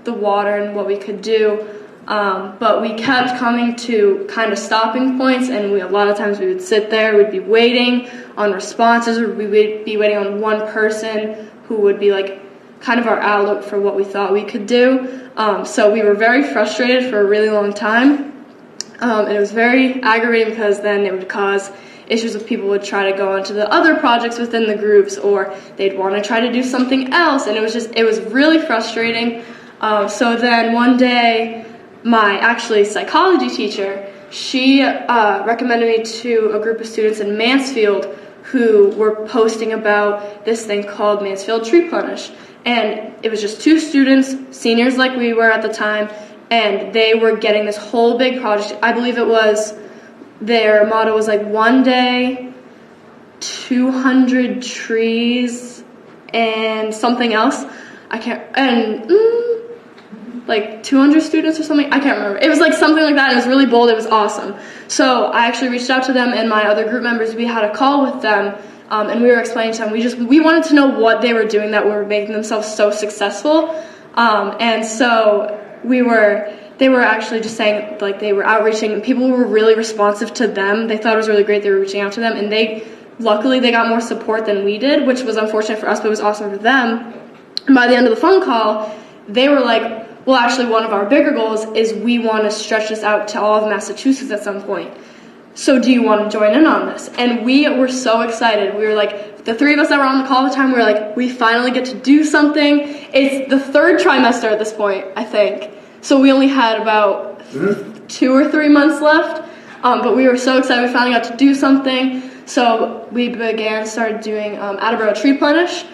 the water and what we could do. But we kept coming to kind of stopping points, and a lot of times we would sit there, we'd be waiting on responses, or we would be waiting on one person who would be like kind of our outlook for what we thought we could do. So we were very frustrated for a really long time. And it was very aggravating because then it would cause issues if people would try to go on to the other projects within the groups, or they'd want to try to do something else, and it was really frustrating. So then one day, my psychology teacher, she recommended me to a group of students in Mansfield who were posting about this thing called Mansfield Tree Plenish. And it was just 2 students, seniors like we were at the time, and they were getting this whole big project. I believe it was, their motto was like 1 day, 200 trees, and something else. Like 200 students or something. I can't remember. It was like something like that. It was really bold. It was awesome. So I actually reached out to them and my other group members. We had a call with them, and we were explaining to them. We wanted to know what they were doing that were making themselves so successful. And so they were actually just saying, like, they were outreaching, and people were really responsive to them. They thought it was really great they were reaching out to them, and luckily they got more support than we did, which was unfortunate for us, but it was awesome for them. And by the end of the phone call, they were like, well, actually, one of our bigger goals is we want to stretch this out to all of Massachusetts at some point. So do you want to join in on this? And we were so excited. We were like, the 3 of us that were on the call at the time, we were like, we finally get to do something. It's the 3rd trimester at this point, I think. So we only had about 2 or 3 months left. but we were so excited we finally got to do something. So we started doing Attleboro Tree Plenish.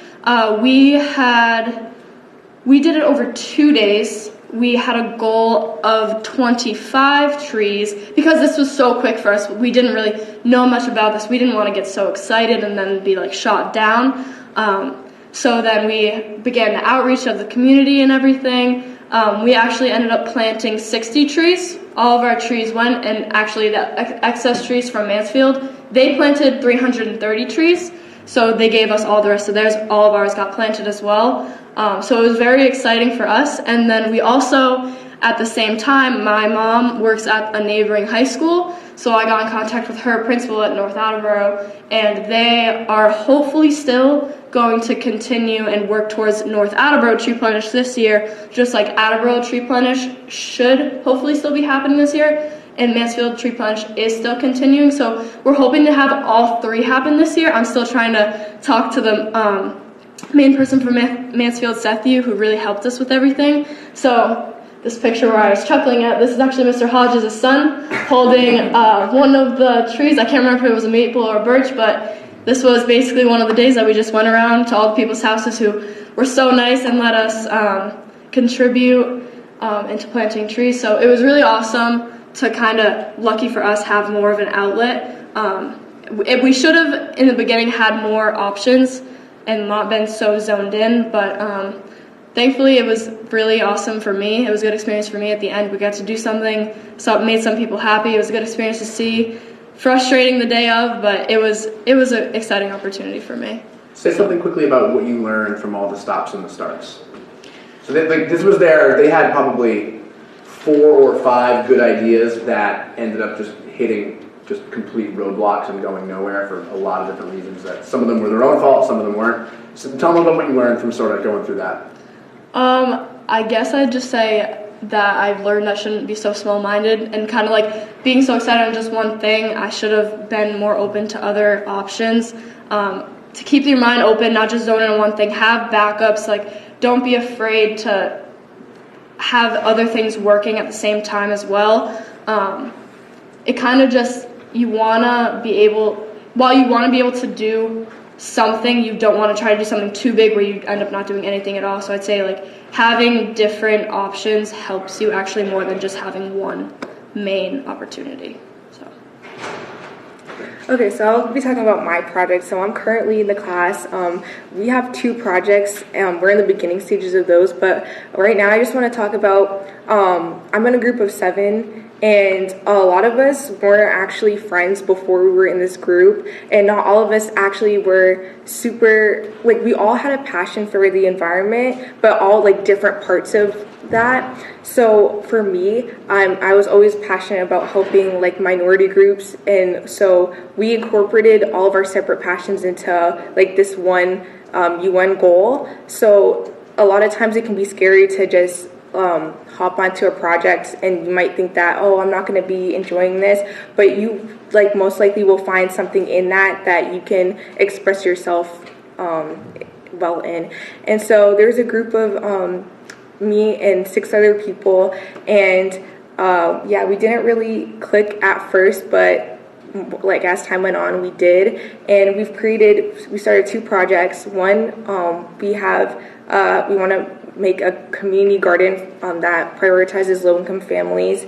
We did it over 2 days. We had a goal of 25 trees. Because this was so quick for us, we didn't really know much about this. We didn't want to get so excited and then be like shot down. So then we began the outreach of the community and everything. We actually ended up planting 60 trees. All of our trees went, and actually the excess trees from Mansfield, they planted 330 trees. So they gave us all the rest of theirs. All of ours got planted as well. So it was very exciting for us. And then we also, at the same time, my mom works at a neighboring high school. So I got in contact with her principal at North Attleboro, and they are hopefully still going to continue and work towards North Attleboro Tree Plenish this year, just like Attleboro Tree Plenish should hopefully still be happening this year, and Mansfield Tree Plenish is still continuing. So we're hoping to have all three happen this year. I'm still trying to talk to the main person from Mansfield, Seth Yu, who really helped us with everything. So this picture where I was chuckling at, this is actually Mr. Hodges' son holding one of the trees. I can't remember if it was a maple or a birch, but this was basically one of the days that we just went around to all the people's houses who were so nice and let us contribute into planting trees. So it was really awesome to kind of, lucky for us, have more of an outlet. We should have, in the beginning, had more options and not been so zoned in, but thankfully it was really awesome for me. It was a good experience for me at the end. We got to do something, so it made some people happy. It was a good experience to see. Frustrating the day of, but it was an exciting opportunity for me. Say something quickly about what you learned from all the stops and the starts. So they had probably 4 or 5 good ideas that ended up just hitting just complete roadblocks and going nowhere for a lot of different reasons. That some of them were their own fault, some of them weren't. So tell them about what you learned from sort of going through that. I guess I'd just say that I've learned that I shouldn't be so small-minded and kind of like being so excited on just one thing. I should have been more open to other options. To keep your mind open, not just zone in on one thing. Have backups. Like, don't be afraid to have other things working at the same time as well. It kind of just, you want to be able to do something, you don't want to try to do something too big where you end up not doing anything at all. So I'd say like having different options helps you actually more than just having one main opportunity. Okay, so I'll be talking about my project. So I'm currently in the class. We have 2 projects. We're in the beginning stages of those, but right now I just want to talk about, I'm in a group of 7, and a lot of us weren't actually friends before we were in this group, and not all of us actually were super, like, we all had a passion for the environment, but all like different parts of that. So for me, I was always passionate about helping like minority groups, and so we incorporated all of our separate passions into like this one UN goal. So a lot of times it can be scary to just hop onto a project, and you might think that, oh, I'm not going to be enjoying this, but you like most likely will find something in that you can express yourself well in. And so there's a group of me and 6 other people, and we didn't really click at first, but like as time went on, we did, and we started 2 projects. One, we want to make a community garden that prioritizes low-income families,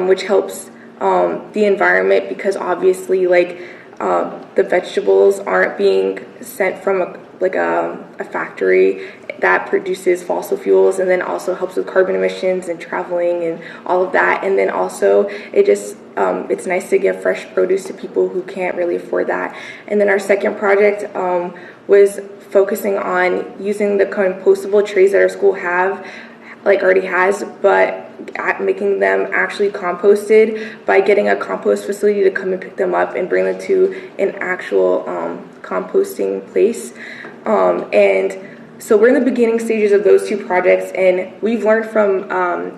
which helps the environment, because obviously like the vegetables aren't being sent from a factory that produces fossil fuels, and then also helps with carbon emissions and traveling and all of that. And then also it's nice to give fresh produce to people who can't really afford that. And then our second project was focusing on using the compostable trays that our school already has, but making them actually composted by getting a compost facility to come and pick them up and bring them to an actual composting place. And so we're in the beginning stages of those 2 projects, and we've learned from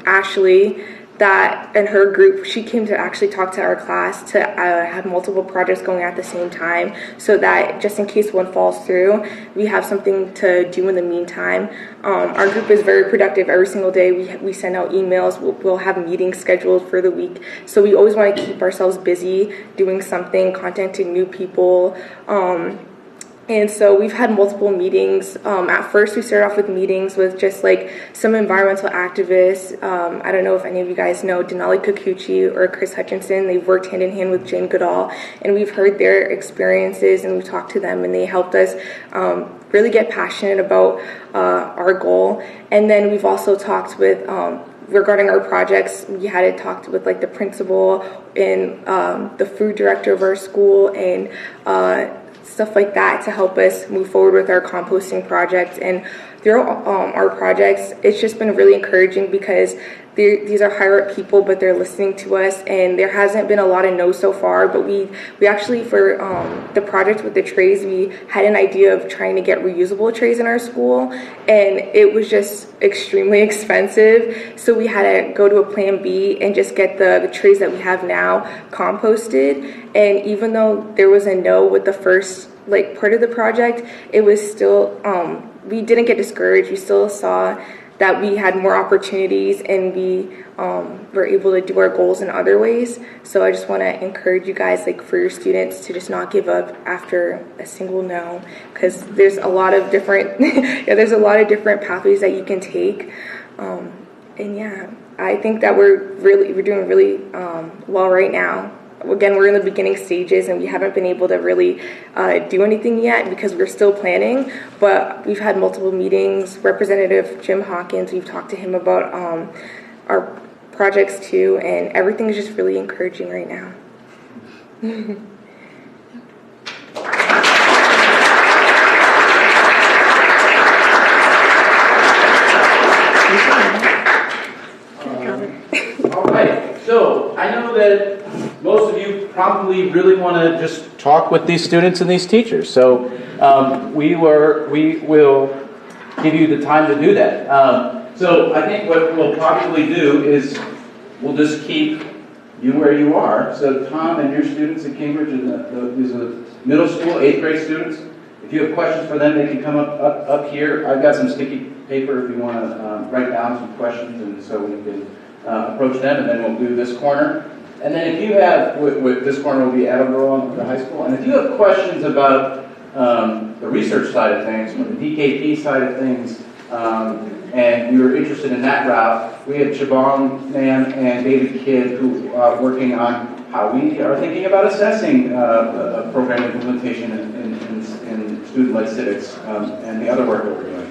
Ashley that in her group, she came to actually talk to our class to have multiple projects going at the same time, so that just in case one falls through, we have something to do in the meantime. Our group is very productive every single day. We send out emails. We'll have meetings scheduled for the week. So we always want to keep ourselves busy doing something, contacting new people. And so we've had multiple meetings. At first, we started off with meetings with just like some environmental activists. I don't know if any of you guys know Denali Kikuchi or Chris Hutchinson. They've worked hand in hand with Jane Goodall, and we've heard their experiences, and we've talked to them, and they helped us really get passionate about our goal. And then we've also talked with regarding our projects. We had talked with like the principal and the food director of our school and stuff like that to help us move forward with our composting project. And through our projects, it's just been really encouraging because these are higher up people, but they're listening to us, and there hasn't been a lot of no's so far. But we actually, for the project with the trays, we had an idea of trying to get reusable trays in our school, and it was just extremely expensive. So we had to go to a plan B and just get the trays that we have now composted. And even though there was a no with the first part of the project, it was still we didn't get discouraged. We still saw that we had more opportunities, and we were able to do our goals in other ways. So I just want to encourage you guys, for your students, to just not give up after a single no, because there's a lot of different there's a lot of different pathways that you can take. And yeah, I think that we're doing really well right now. Again, we're in the beginning stages, and we haven't been able to really do anything yet because we're still planning, but we've had multiple meetings. Representative Jim Hawkins, we've talked to him about our projects too, and everything is just really encouraging right now. All right, so I know that most of you probably really want to just talk with these students and these teachers. So we will give you the time to do that. So I think what we'll probably do is we'll just keep you where you are. So Tom and your students at Cambridge, and these are the middle school, 8th grade students. If you have questions for them, they can come up here. I've got some sticky paper if you want to write down some questions, and so we can approach them, and then we'll do this corner. And then if you have, with this corner will be Attleboro and the high school, and if you have questions about the research side of things, or the DKP side of things, and you're interested in that route, we have Chabong Nam and David Kidd who are working on how we are thinking about assessing a program implementation in student-led civics and the other work that we're doing.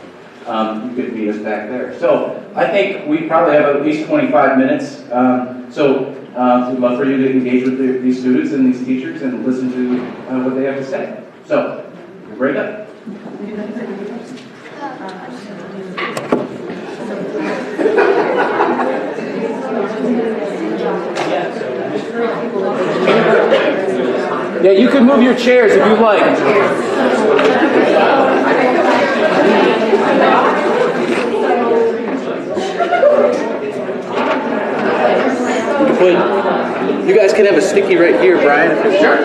You could meet us back there. So I think we probably have at least 25 minutes. We'd love for you to engage with these students and these teachers and listen to what they have to say. So, break up. Yeah, you can move your chairs if you'd like. You guys can have a sticky right here, Brian. Sure.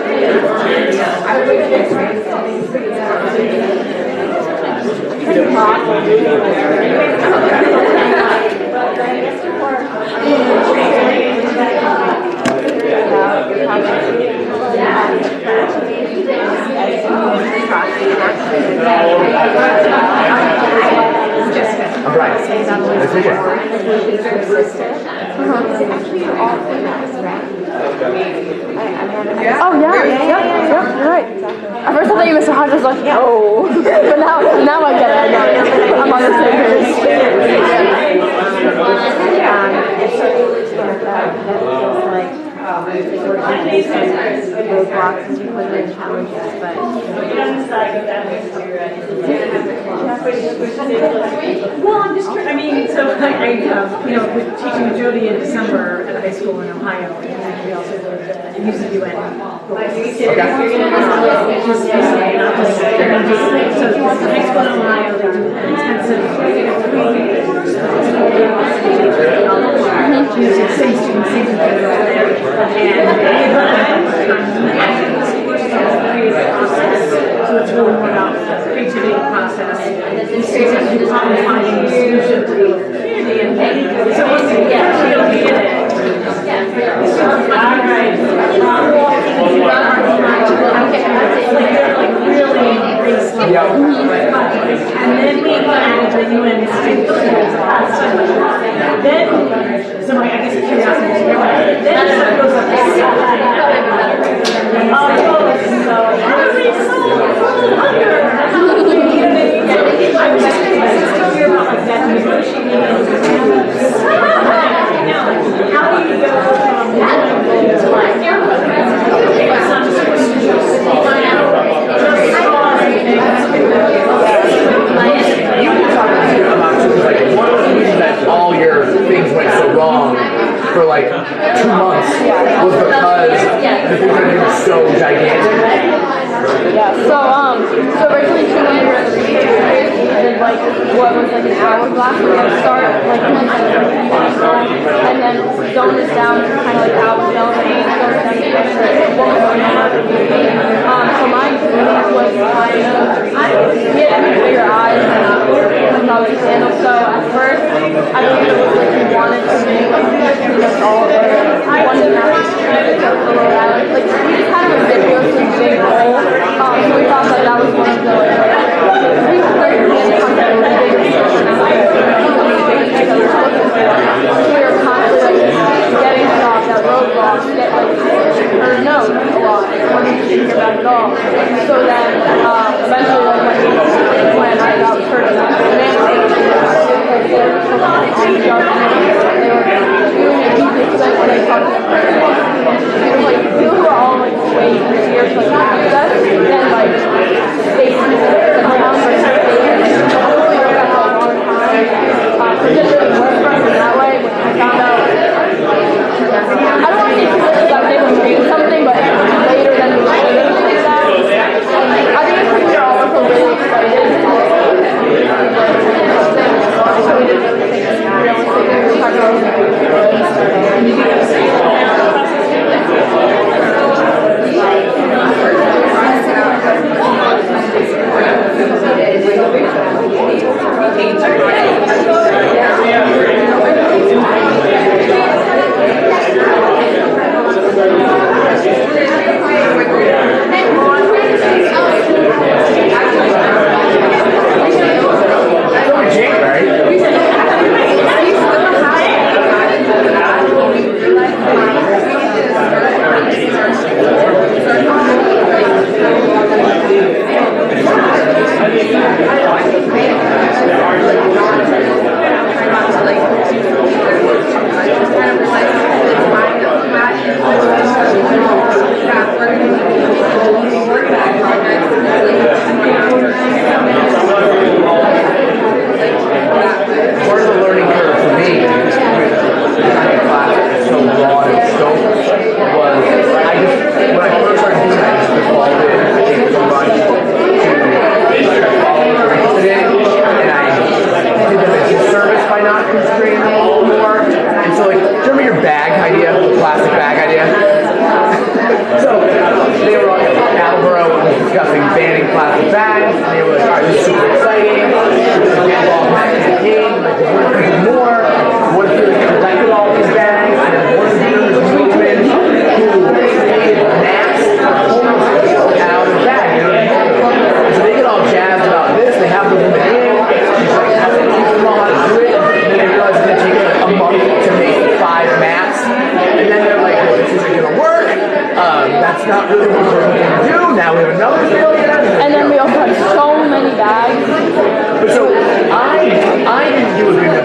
I'm Brian. Nice to meet you. Oh yeah, yep, you're right. At first I thought you Mr. Hodges was like, no. But now I get it. I'm on the same page. like working through some roadblocks as we put in challenges, but. Well, I'm just I mean, so with teaching with Jody in December at a high school in Ohio, and we also did used to do it. So the high school in Ohio, they do an intensive 3 years. Same students, same people there, so it's really more about the creativity process. And students have to problem finding a solution to the community, and so once you get it, and then we added the UN students. Then, so I guess the curiosity is here. Then it goes up to 7. I was just talking about like that negotiating. How do you go from that to like it's not just You can talk about like one of the reasons that all your things went so wrong for like 2 months was because the things that were so gigantic. Yeah, so originally 2 months ago, we did like what was like an hourglass. We would start like and then zone this down to kind of like out zone and zone down to what was going on. So my group was kind of we had bigger eyes and how we handle. So at first, I believe it was like we wanted to make like all of it. One of the like we just had a ridiculously big goal. So we thought that was one of the like we were constantly getting stopped at roadblocks, get like or no a lot. When we didn't hear back at all. So then eventually like when I got hurt in that people who are all like way easier to like access than like stations that town versus stations. Hopefully we got a long time. So it didn't really work for us in that way, which I found out. I don't want to say because I was able to read something, but later than we should have figured out. I think it's because we were all also really excited. So we didn't really think it was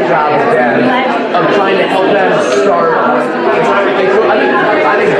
job with them of trying to help them start. I think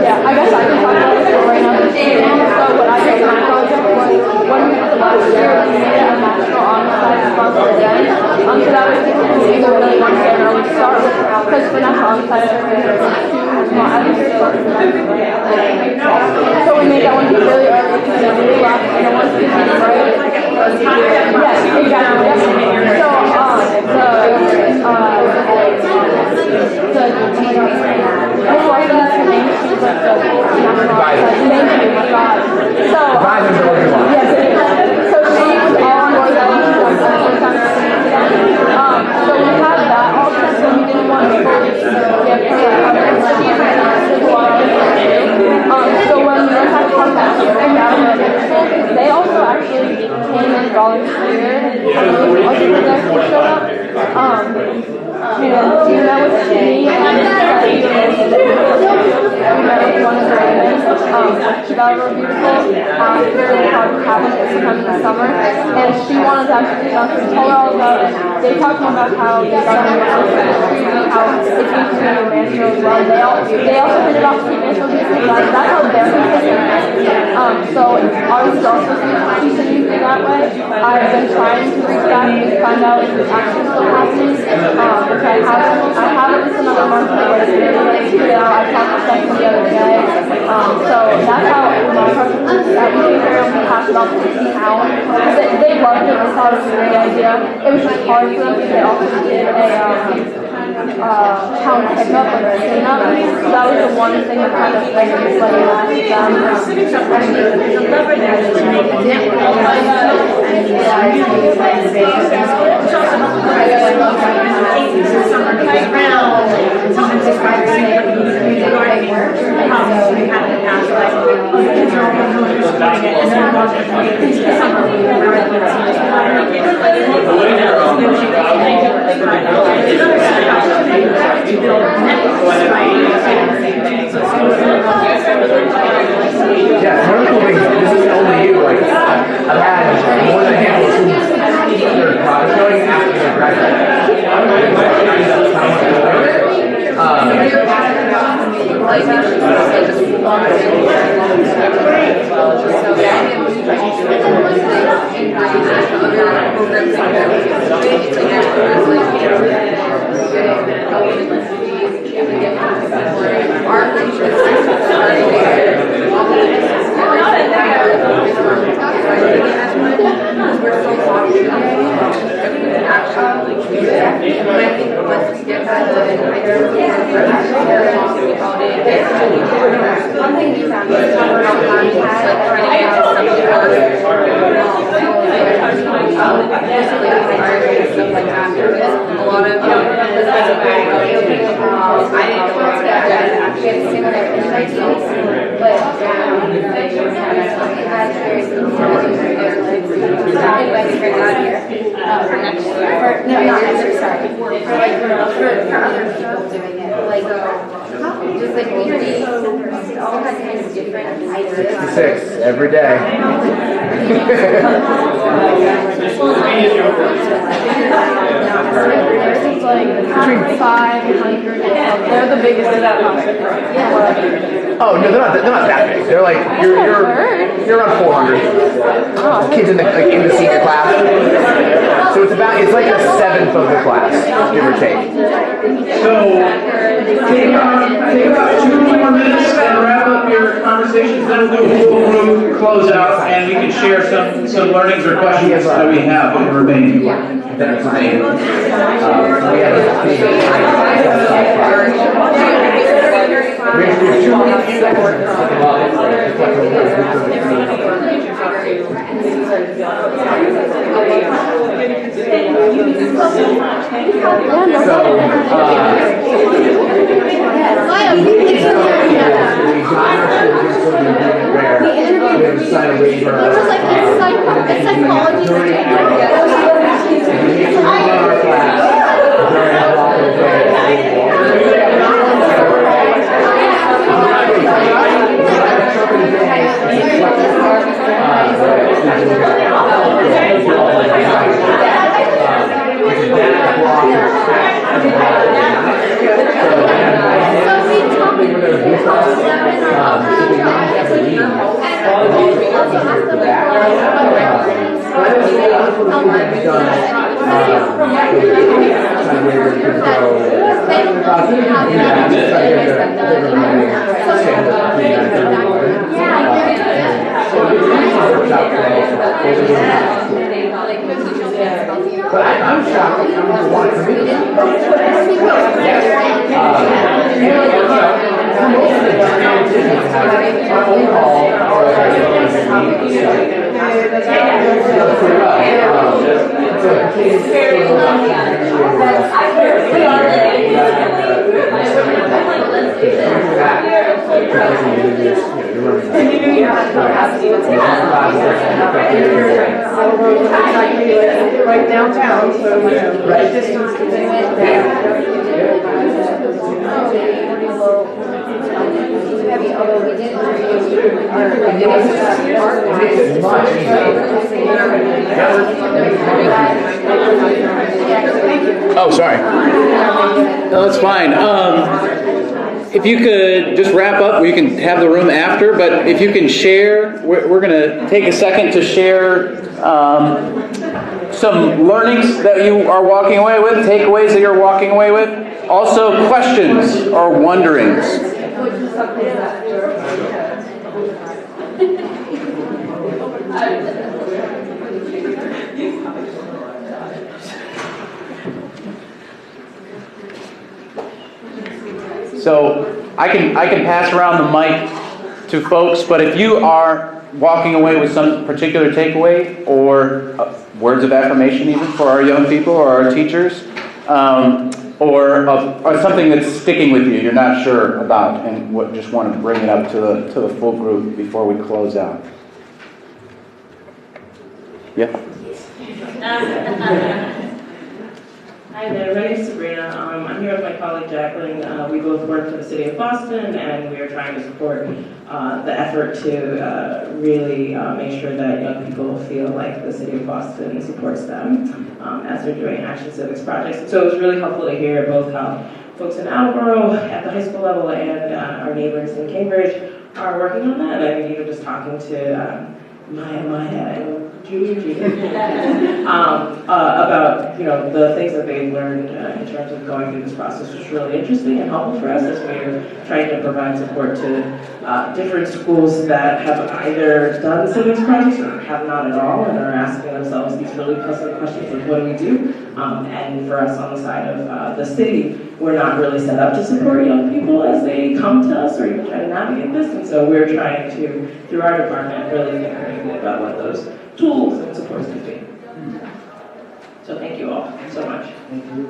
Yeah, I guess I can talk about it right now. So what I did in my project was when we did it last year, we made it a national on-site sponsored event. So that way people who either really want to get an early start, because for national on-site, there's at least 2 sponsored events. So we made that one really early because we left no one to be right. Yes, exactly. Yes. So so we had that all set, so we didn't want to fully give so when we went back to contact they also actually came and volunteered. Other projects showed up. And we met with me and we met with one of the women that were beautiful after the project happened sometime in the summer. And she wanted to actually tell her all about it. They talked about how the government works with the street and how it's used to be a master as well. They also ended up keeping it so because that's how they're considered. So ours is also continuing that way. I've been trying to reach back and find out if it's actually still happening. Which I have at least another month to get through. I talked to Stephanie the other day. So that's how my project is. We pass it off to the town. They loved it. They thought it was a great idea. It was just hard for them because they also did a town pickup and a cleanup. So that was the one thing that kind of like them. Civics are there's a lever there to make a network. Which also summer playground, sometimes it's hard to see what regarding problems we have in the past, like, oh, the kids are all going to supporting it, and then we're going to summer, to build networks, right? Yeah, one of the cool things, this isn't only you, like, I've had more than a handful of students get their project going after they graduate. Every day. Between 500. They're the biggest in that concept. Oh no, they're not that big. They're like you're around 400 kids in the senior class. So it's like a seventh of the class, give or take. So take about 2 more minutes and wrap up your conversations. Then we'll do a full group close out, and we can share some learnings or questions that we have in the remaining. Right downtown, so right distance to Oh, sorry. No, that's fine. If you could just wrap up, we can have the room after, but if you can share, we're going to take a second to share some learnings that you are walking away with, takeaways that you're walking away with, also questions or wonderings. So I can pass around the mic to folks, but if you are walking away with some particular takeaway or words of affirmation even for our young people or our teachers, or something that's sticking with you, you're not sure about, and just want to bring it up to the full group before we close out. Yeah. Hi there, my name is Sabrina. I'm here with my colleague Jacqueline. We both work for the City of Boston, and we are trying to support the effort to really make sure that young people feel like the City of Boston supports them as they're doing Action Civics projects. So it was really helpful to hear both how folks in Attleboro at the high school level and our neighbors in Cambridge are working on that. And I think even just talking to Maya and Judy about the things that they've learned in terms of going through this process was really interesting and helpful for us as we're trying to provide support to different schools that have either done civics projects or have not at all and are asking themselves these really puzzling questions of what do we do? And for us on the side of the city, we're not really set up to support young people as they come to us or even try to navigate this, and so we're trying to, through our department, really think critically about what those tools and supports could be. So thank you all so much. Thank you.